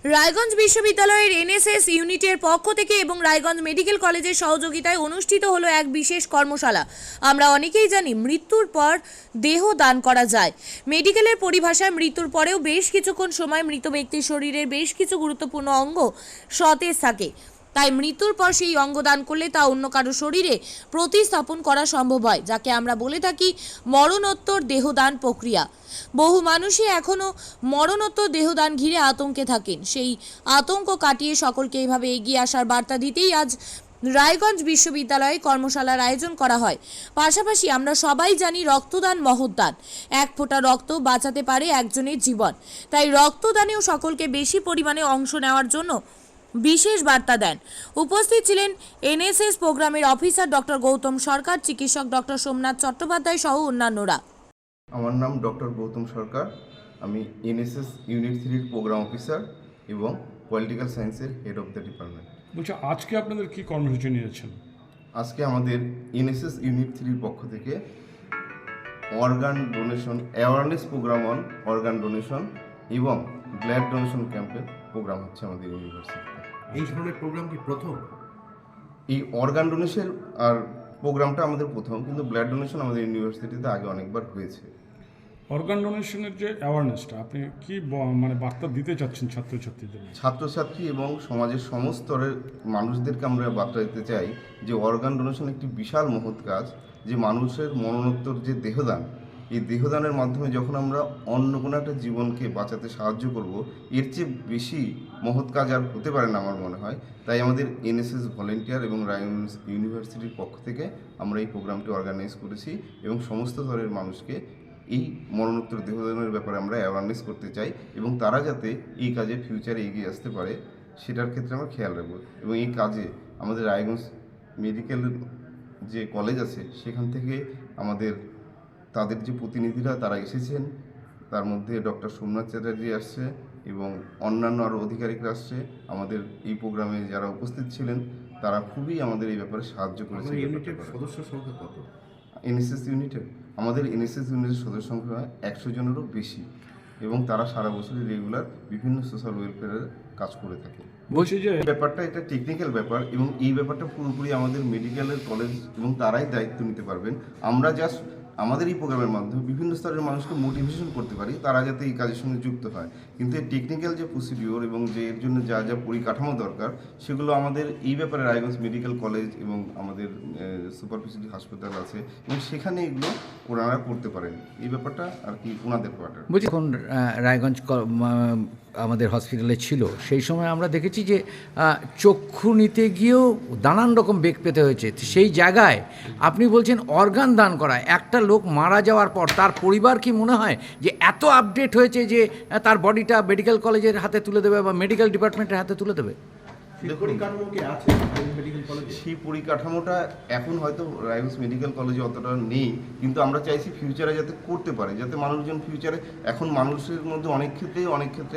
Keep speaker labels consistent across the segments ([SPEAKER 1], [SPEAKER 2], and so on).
[SPEAKER 1] রায়গঞ্জ বিশ্ববিদ্যালয়ের এনএসএস ইউনিটের পক্ষ থেকে এবং রায়গঞ্জ মেডিকেল কলেজের সহযোগিতায় অনুষ্ঠিত হলো এক বিশেষ কর্মশালা। আমরা অনেকেই জানি মৃত্যুর পর দেহ দান করা যায়। মেডিকেলের পরিভাষায় মৃত্যুর পরেও বেশ কিছুক্ষণ সময় মৃত ব্যক্তির শরীরের বেশ কিছু গুরুত্বপূর্ণ অঙ্গ সতেজ থাকে। তাই মৃত্যুর পর সেই অঙ্গ দান করলে তা অন্য কারো শরীরে প্রতিস্থাপন করা সম্ভব হয়, যাকে আমরা বলে থাকি মরণোত্তর দেহদান প্রক্রিয়া। বহু মানুষই এখনও মরণোত্তর দেহদান ঘিরে আতঙ্কে থাকেন। সেই আতঙ্ক কাটিয়ে সকলকে এইভাবে এগিয়ে আসার বার্তা দিতেই আজ রায়গঞ্জ বিশ্ববিদ্যালয়ে কর্মশালার আয়োজন করা হয়। পাশাপাশি আমরা সবাই জানি রক্তদান মহৎদান, এক ফোঁটা রক্ত বাঁচাতে পারে একজনের জীবন। তাই রক্তদানেও সকলকে বেশি পরিমাণে অংশ নেওয়ার জন্য বিশেষ বার্তা দেন। উপস্থিত ছিলেন এনএসএস প্রোগ্রামের অফিসার ডক্টর গৌতম সরকার, চিকিৎসক ডক্টর সোমনাথ চট্টোপাধ্যায় সহ অন্যান্যরা।
[SPEAKER 2] আমার নাম ডক্টর গৌতম সরকার। আমি এনএসএস ইউনিট 3 প্রোগ্রাম অফিসার এবং পলিটিক্যাল সায়েন্সের হেড অফ দ্য ডিপার্টমেন্ট।
[SPEAKER 3] বলছি, আজকে আপনাদের কি কর্মসূচি নিয়েছেন?
[SPEAKER 2] আজকে আমাদের এনএসএস ইউনিট 3 পক্ষ থেকে organ donation awareness program on organ donation এবং ব্লাড ডোনেশন ক্যাম্পের প্রোগ্রাম হচ্ছে আমাদের ইউনিভার্সিটিতে।
[SPEAKER 4] এই ধরনের প্রোগ্রাম কি প্রথম?
[SPEAKER 2] এই অর্গান ডোনেশন আর প্রোগ্রামটা আমাদের প্রথম, কিন্তু ব্লাড ডোনেশন আমাদের ইউনিভার্সিটিতে আগে অনেকবার হয়েছে।
[SPEAKER 3] অর্গান ডোনেশনের যে অ্যাওয়ারনেসটা, আপনি কি মানে বার্তা দিতে চাচ্ছেন ছাত্রছাত্রীদের?
[SPEAKER 2] ছাত্রছাত্রী এবং সমাজের সমস্ত স্তরের মানুষদেরকে আমরা বার্তা দিতে চাই যে অর্গান ডোনেশন একটি বিশাল মহৎ কাজ, যে মানুষের মরণোত্তর যে দেহদান, এই দেহদানের মাধ্যমে যখন আমরা অন্য কোনো একটা জীবনকে বাঁচাতে সাহায্য করব, এর চেয়ে বেশি মহৎ কাজ আর হতে পারে না আমার মনে হয়। তাই আমাদের এনএসএস ভলেন্টিয়ার এবং রায়গঞ্জ ইউনিভার্সিটির পক্ষ থেকে আমরা এই প্রোগ্রামটি অর্গানাইজ করেছি এবং সমস্ত স্তরের মানুষকে এই মরণোত্তর দেহদানের ব্যাপারে আমরা অ্যাওয়ারনেস করতে চাই এবং তারা যাতে এই কাজে ফিউচারে এগিয়ে আসতে পারে সেটার ক্ষেত্রে আমরা খেয়াল রাখবো। এবং এই কাজে আমাদের রায়গঞ্জ মেডিকেল যে কলেজ আছে সেখান থেকে আমাদের তাদের যে প্রতিনিধিরা তারা এসেছেন, তার মধ্যে ডক্টর সোমনাথ চ্যাটার্জি আসছে এবং অন্যান্য আরও অধিকারিকরা আসছে। আমাদের এই প্রোগ্রামে যারা উপস্থিত ছিলেন তারা খুবই আমাদের এই ব্যাপারে সাহায্য করেছে।
[SPEAKER 4] ইউনিটের সদস্য সংখ্যা কত?
[SPEAKER 2] এনএসএস ইউনিটের আমাদের এনএসএস ইউনিটের সদস্য সংখ্যা 100 জনেরও বেশি এবং তারা সারা বছরই রেগুলার বিভিন্ন সোশ্যাল ওয়েলফেয়ারের কাজ করে থাকে।
[SPEAKER 3] বলছি যে
[SPEAKER 2] ব্যাপারটা এটা টেকনিক্যাল ব্যাপার এবং এই ব্যাপারটা পুরোপুরি আমাদের মেডিকেলের কলেজ এবং তারাই দায়িত্ব নিতে পারবেন। আমরা জাস্ট আমাদের এই প্রোগ্রামের মাধ্যমে বিভিন্ন স্তরের মানুষকে মোটিভেশন করতে পারি তারা যাতে এই কাজের সঙ্গে যুক্ত হয়, কিন্তু এই টেকনিক্যাল যে প্রসিডিওর এবং যে এর জন্য যা যা পরিকাঠামো দরকার সেগুলো আমাদের এই ব্যাপারে রায়গঞ্জ মেডিকেল কলেজ এবং আমাদের সুপার স্পেশালিটি হাসপাতাল আছে এবং সেখানে এগুলো ওনারা করতে পারেন। এই ব্যাপারটা আর কি ওনাদের পার্টার।
[SPEAKER 5] বলছি, এখন রায়গঞ্জ আমাদের হসপিটালে ছিল, সেই সময় আমরা দেখেছি যে চক্ষু নিতে গিয়েও নানান রকম বেগ পেতে হয়েছে। সেই জায়গায় আপনি বলছেন অর্গান দান করা, একটা লোক মারা যাওয়ার পর তার পরিবার কি মনে হয় যে এত আপডেট হয়েছে যে তার বডিটা মেডিকেল কলেজের হাতে তুলে দেবে বা মেডিকেল ডিপার্টমেন্টের হাতে তুলে দেবে?
[SPEAKER 2] সেই পরিকাঠামোটা এখন হয়তো রায়গঞ্জ মেডিকেল কলেজে অতটা নেই, কিন্তু আমরা চাইছি ফিউচারে যাতে করতে পারে, যাতে মানুষজন ফিউচারে, এখন মানুষের মধ্যে অনেক ক্ষেত্রে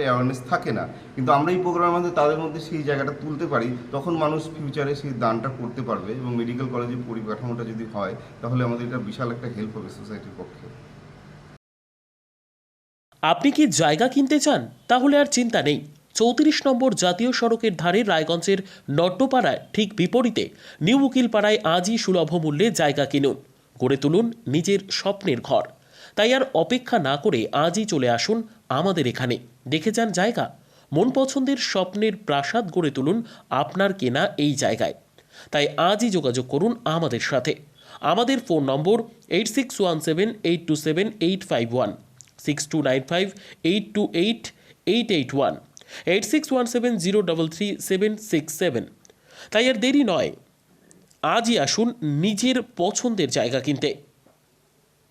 [SPEAKER 2] অ্যাওয়ারনেস থাকে না, কিন্তু আমরা এই প্রোগ্রামের মধ্যে তাদের মধ্যে সেই জায়গাটা তুলতে পারি, তখন মানুষ ফিউচারে সেই দানটা করতে পারবে এবং মেডিকেল কলেজের পরিকাঠামোটা যদি হয় তাহলে আমাদের এটা বিশাল একটা হেল্প হবে সোসাইটির পক্ষে।
[SPEAKER 6] আপনি কি জায়গা কিনতে চান? তাহলে আর চিন্তা নেই। 34 নম্বর জাতীয় সড়কের ধারে রায়গঞ্জের নট্টপাড়ায় ঠিক বিপরীতে নিউ উকিলপাড়ায় আজই সুলভ মূল্যে জায়গা কিনুন, গড়ে তুলুন নিজের স্বপ্নের ঘর। তাই আর অপেক্ষা না করে আজই চলে আসুন আমাদের এখানে, দেখে যান জায়গা। মন পছন্দের স্বপ্নের প্রাসাদ গড়ে তুলুন আপনার কেনা এই জায়গায়। তাই আজই যোগাযোগ করুন আমাদের সাথে। আমাদের ফোন নম্বর 8617827851, 6295828881, 8617033767। তাই আর দেরি নয়, আজই আসুন নিজের পছন্দের জায়গা কিনতে।